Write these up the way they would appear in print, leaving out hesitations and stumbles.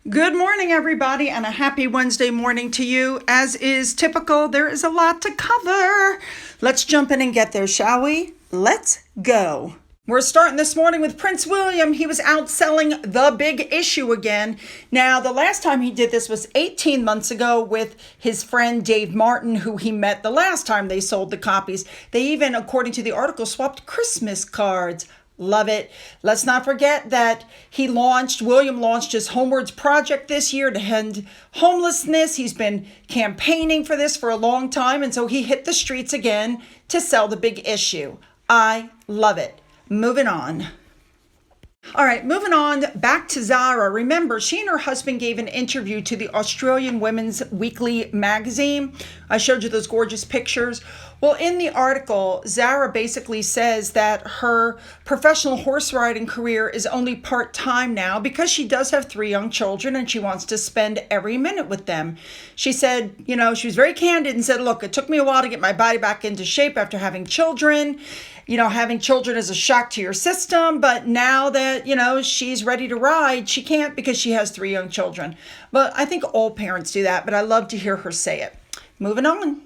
Good morning, everybody, and a happy Wednesday morning to you. As is typical, there is a lot to cover. Let's jump in and get there, shall we? Let's go. We're starting this morning with Prince William. He was out selling The Big Issue again. Now, the last time he did this was 18 months ago with his friend Dave Martin, who he met the last time they sold the copies. They even, according to the article, swapped Christmas cards. Love it. Let's not forget that William launched his Homewards project this year to end homelessness. He's been campaigning for this for a long time, and so he hit the streets again to sell The Big Issue. I love it. Moving on. All right, moving on back to Zara. Remember, she and her husband gave an interview to the Australian Women's Weekly magazine. I showed you those gorgeous pictures. Well, in the article, Zara basically says that her professional horse riding career is only part-time now because she does have 3 young children and she wants to spend every minute with them. She said, she was very candid and said, look, it took me a while to get my body back into shape after having children. Having children is a shock to your system, but now that, she's ready to ride, she can't because she has 3 young children. But I think all parents do that, but I love to hear her say it. Moving on.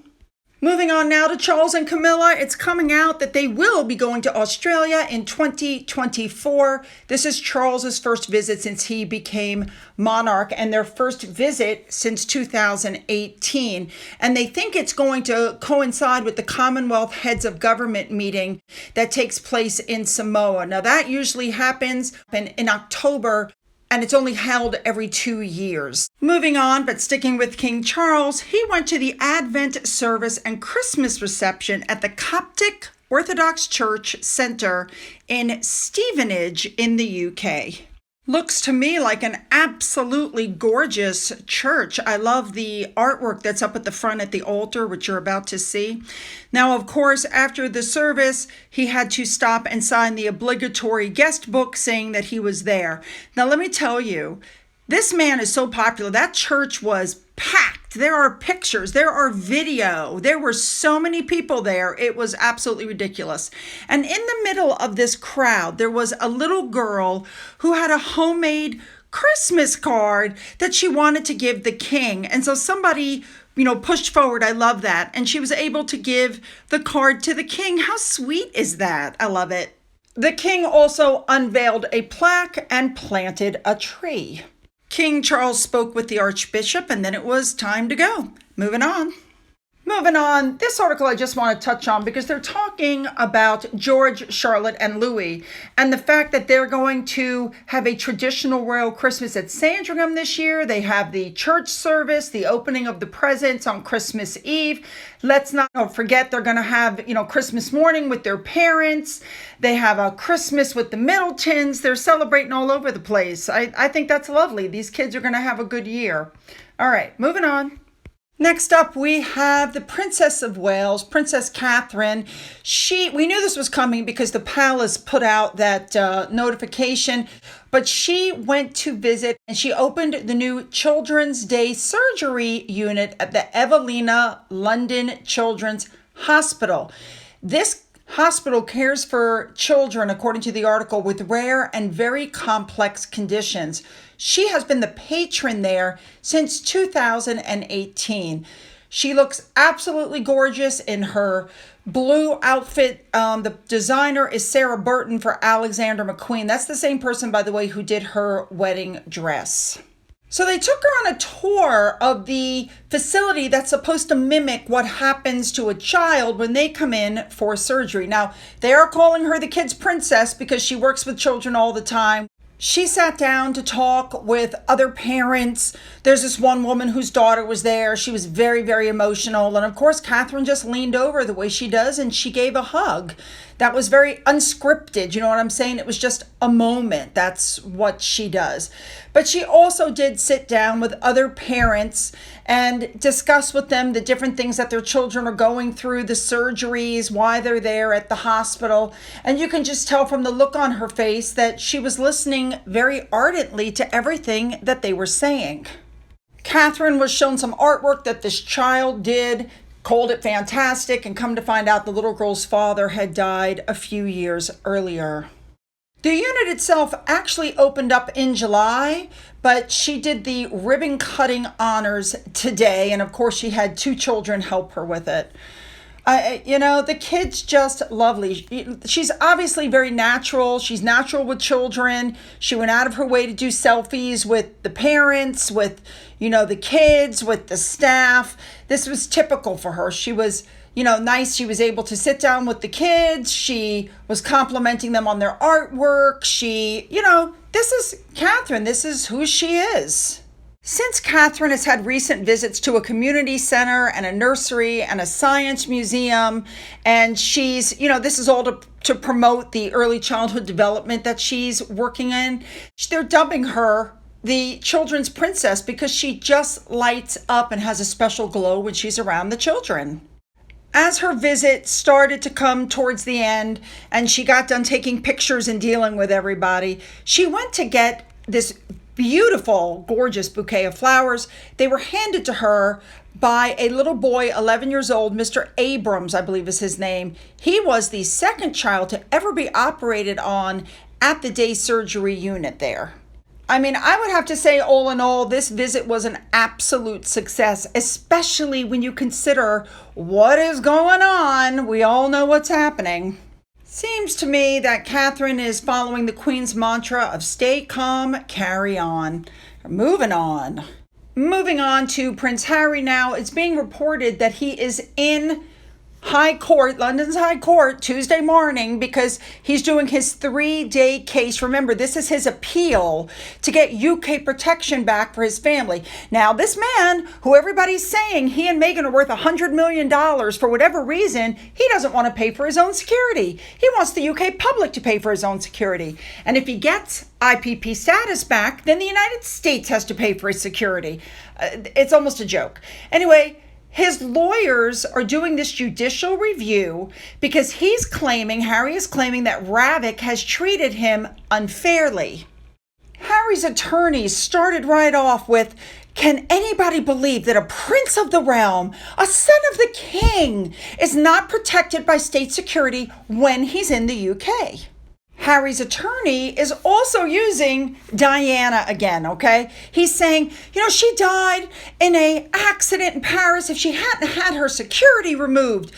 Moving on now to Charles and Camilla. It's coming out that they will be going to Australia in 2024. This is Charles's first visit since he became monarch and their first visit since 2018. And they think it's going to coincide with the Commonwealth Heads of Government meeting that takes place in Samoa. Now that usually happens in October, and it's only held every 2 years. Moving on, but sticking with King Charles, he went to the Advent service and Christmas reception at the Coptic Orthodox Church Centre in Stevenage in the UK. Looks to me like an absolutely gorgeous church. I love the artwork that's up at the front at the altar, which you're about to see. Now, of course, after the service, he had to stop and sign the obligatory guest book saying that he was there. Now, let me tell you, this man is so popular. That church was packed. There are pictures, there are video. There were so many people there. It was absolutely ridiculous. And in the middle of this crowd, there was a little girl who had a homemade Christmas card that she wanted to give the king. And so somebody, pushed forward. I love that. And she was able to give the card to the king. How sweet is that? I love it. The king also unveiled a plaque and planted a tree. King Charles spoke with the Archbishop, and then it was time to go. Moving on. This article I just want to touch on because they're talking about George, Charlotte, and Louis and the fact that they're going to have a traditional royal Christmas at Sandringham this year. They have the church service, the opening of the presents on Christmas Eve. Let's not forget they're going to have, Christmas morning with their parents. They have a Christmas with the Middletons. They're celebrating all over the place. I think that's lovely. These kids are going to have a good year. All right, moving on. Next up, we have the Princess of Wales, Princess Catherine. We knew this was coming because the palace put out that notification, but she went to visit and she opened the new Children's Day Surgery Unit at the Evelina London Children's Hospital. This hospital cares for children, according to the article, with rare and very complex conditions. She has been the patron there since 2018. She looks absolutely gorgeous in her blue outfit. The designer is Sarah Burton for Alexander McQueen. That's the same person, by the way, who did her wedding dress. So they took her on a tour of the facility that's supposed to mimic what happens to a child when they come in for surgery. Now, they are calling her the kid's princess because she works with children all the time. She sat down to talk with other parents. There's this one woman whose daughter was there. She was very, very emotional. And of course, Catherine just leaned over the way she does and she gave a hug. That was very unscripted. You know what I'm saying? It was just a moment. That's what she does. But she also did sit down with other parents and discuss with them the different things that their children are going through, the surgeries, why they're there at the hospital. And you can just tell from the look on her face that she was listening very ardently to everything that they were saying. Catherine was shown some artwork that this child did, called it fantastic, and come to find out the little girl's father had died a few years earlier. The unit itself actually opened up in July, but she did the ribbon cutting honors today. And of course, she had 2 children help her with it. The kid's just lovely. She's obviously very natural. She's natural with children. She went out of her way to do selfies with the parents, with, the kids, with the staff. This was typical for her. She was, nice. She was able to sit down with the kids. She was complimenting them on their artwork. This is Catherine. This is who she is. Since Catherine has had recent visits to a community center and a nursery and a science museum, and she's, this is all to promote the early childhood development that she's working in, they're dubbing her the children's princess because she just lights up and has a special glow when she's around the children. As her visit started to come towards the end and she got done taking pictures and dealing with everybody, she went to get this beautiful, gorgeous bouquet of flowers. They were handed to her by a little boy, 11 years old, Mr. Abrams, I believe is his name. He was the second child to ever be operated on at the day surgery unit there. I would have to say, all in all, this visit was an absolute success, especially when you consider what is going on. We all know what's happening. Seems to me that Catherine is following the Queen's mantra of stay calm, carry on. Moving on. Moving on to Prince Harry now. It's being reported that he is in High Court, London's High Court, Tuesday morning because he's doing his 3-day case. Remember, this is his appeal to get UK protection back for his family. Now, this man, who everybody's saying he and Meghan are worth $100 million for whatever reason, he doesn't want to pay for his own security. He wants the UK public to pay for his own security. And if he gets IPP status back, then the United States has to pay for his security. It's almost a joke. Anyway, his lawyers are doing this judicial review because Harry is claiming that Ravik has treated him unfairly. Harry's attorneys started right off with, can anybody believe that a prince of the realm, a son of the king, is not protected by state security when he's in the UK? Harry's attorney is also using Diana again, okay? He's saying, she died in an accident in Paris if she hadn't had her security removed.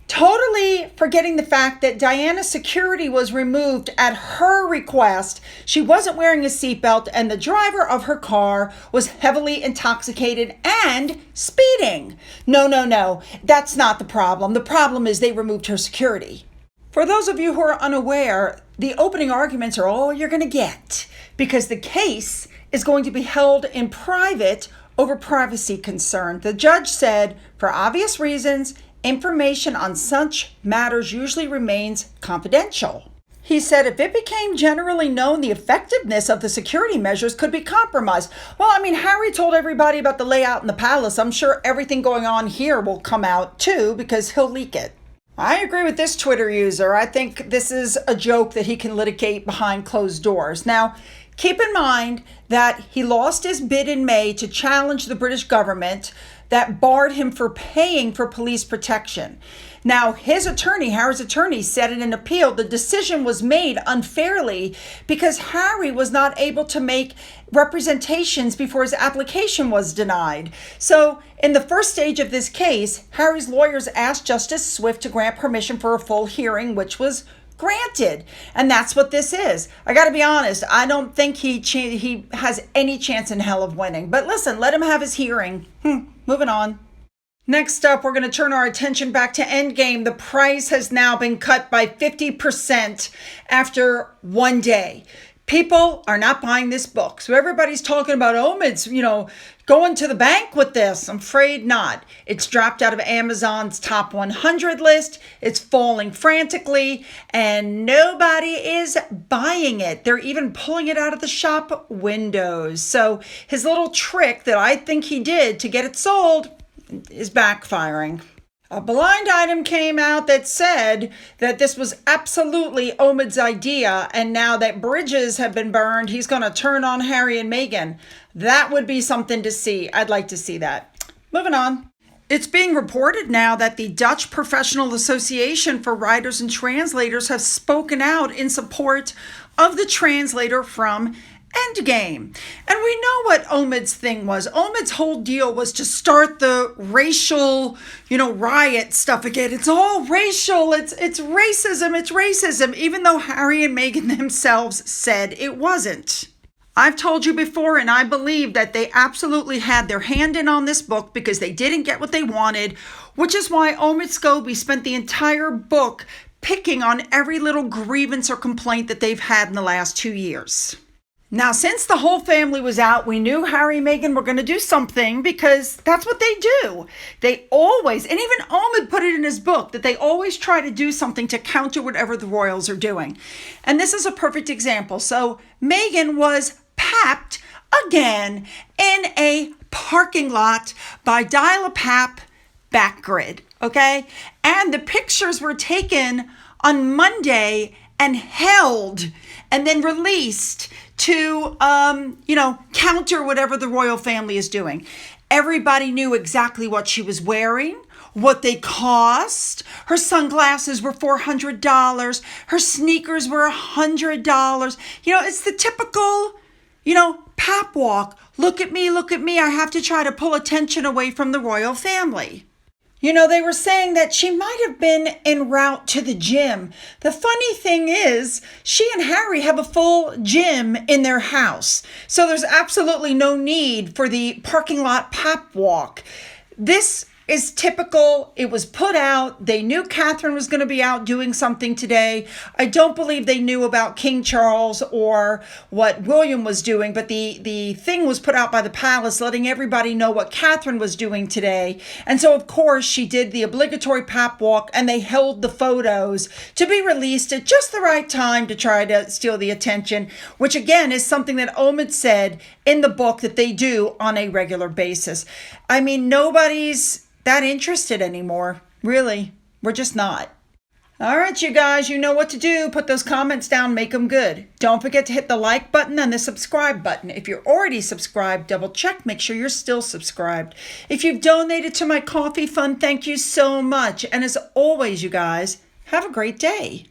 Totally forgetting the fact that Diana's security was removed at her request. She wasn't wearing a seatbelt and the driver of her car was heavily intoxicated and speeding. No. That's not the problem. The problem is they removed her security. For those of you who are unaware, the opening arguments are all you're going to get because the case is going to be held in private over privacy concern. The judge said, for obvious reasons, information on such matters usually remains confidential. He said if it became generally known, the effectiveness of the security measures could be compromised. Well, Harry told everybody about the layout in the palace. I'm sure everything going on here will come out too because he'll leak it. I agree with this Twitter user. I think this is a joke that he can litigate behind closed doors. Now, keep in mind that he lost his bid in May to challenge the British government that barred him for paying for police protection. Now, Harry's attorney, said in an appeal the decision was made unfairly because Harry was not able to make representations before his application was denied. So, in the first stage of this case, Harry's lawyers asked Justice Swift to grant permission for a full hearing, which was granted. And that's what this is. I got to be honest, I don't think he has any chance in hell of winning. But listen, let him have his hearing. Moving on. Next up, we're going to turn our attention back to Endgame. The price has now been cut by 50% after one day. People are not buying this book. So everybody's talking about, it's, going to the bank with this. I'm afraid not. It's dropped out of Amazon's top 100 list. It's falling frantically and nobody is buying it. They're even pulling it out of the shop windows. So his little trick that I think he did to get it sold is backfiring. A blind item came out that said that this was absolutely Omid's idea, and now that bridges have been burned, he's going to turn on Harry and Meghan. That would be something to see. I'd like to see that. Moving on. It's being reported now that the Dutch Professional Association for Writers and Translators have spoken out in support of the translator from Endgame. And we know what Omid's thing was. Omid's whole deal was to start the racial, riot stuff again. It's all racial. It's racism, even though Harry and Meghan themselves said it wasn't. I've told you before, and I believe that they absolutely had their hand in on this book because they didn't get what they wanted, which is why Omid Scobie spent the entire book picking on every little grievance or complaint that they've had in the last 2 years. Now, since the whole family was out, we knew Harry and Meghan were going to do something because that's what they do. They always, and even Omid put it in his book, that they always try to do something to counter whatever the royals are doing. And this is a perfect example. So Meghan was papped again in a parking lot by Dial-A-Pap Backgrid, okay? And the pictures were taken on Monday and held and then released to, counter whatever the royal family is doing. Everybody knew exactly what she was wearing, what they cost. Her sunglasses were $400. Her sneakers were $100. It's the typical, pap walk. Look at me. I have to try to pull attention away from the royal family. They were saying that she might have been en route to the gym. The funny thing is, she and Harry have a full gym in their house. So there's absolutely no need for the parking lot pap walk. This is typical. It was put out. They knew Catherine was going to be out doing something today. I don't believe they knew about King Charles or what William was doing, but the thing was put out by the palace letting everybody know what Catherine was doing today. And so, of course, she did the obligatory pap walk and they held the photos to be released at just the right time to try to steal the attention, which again is something that Omid said in the book that they do on a regular basis. I mean, nobody's that interested anymore. Really, we're just not. All right, you guys, you know what to do. Put those comments down, make them good. Don't forget to hit the like button and the subscribe button. If you're already subscribed, double check, make sure you're still subscribed. If you've donated to my coffee fund, thank you so much. And as always, you guys, have a great day.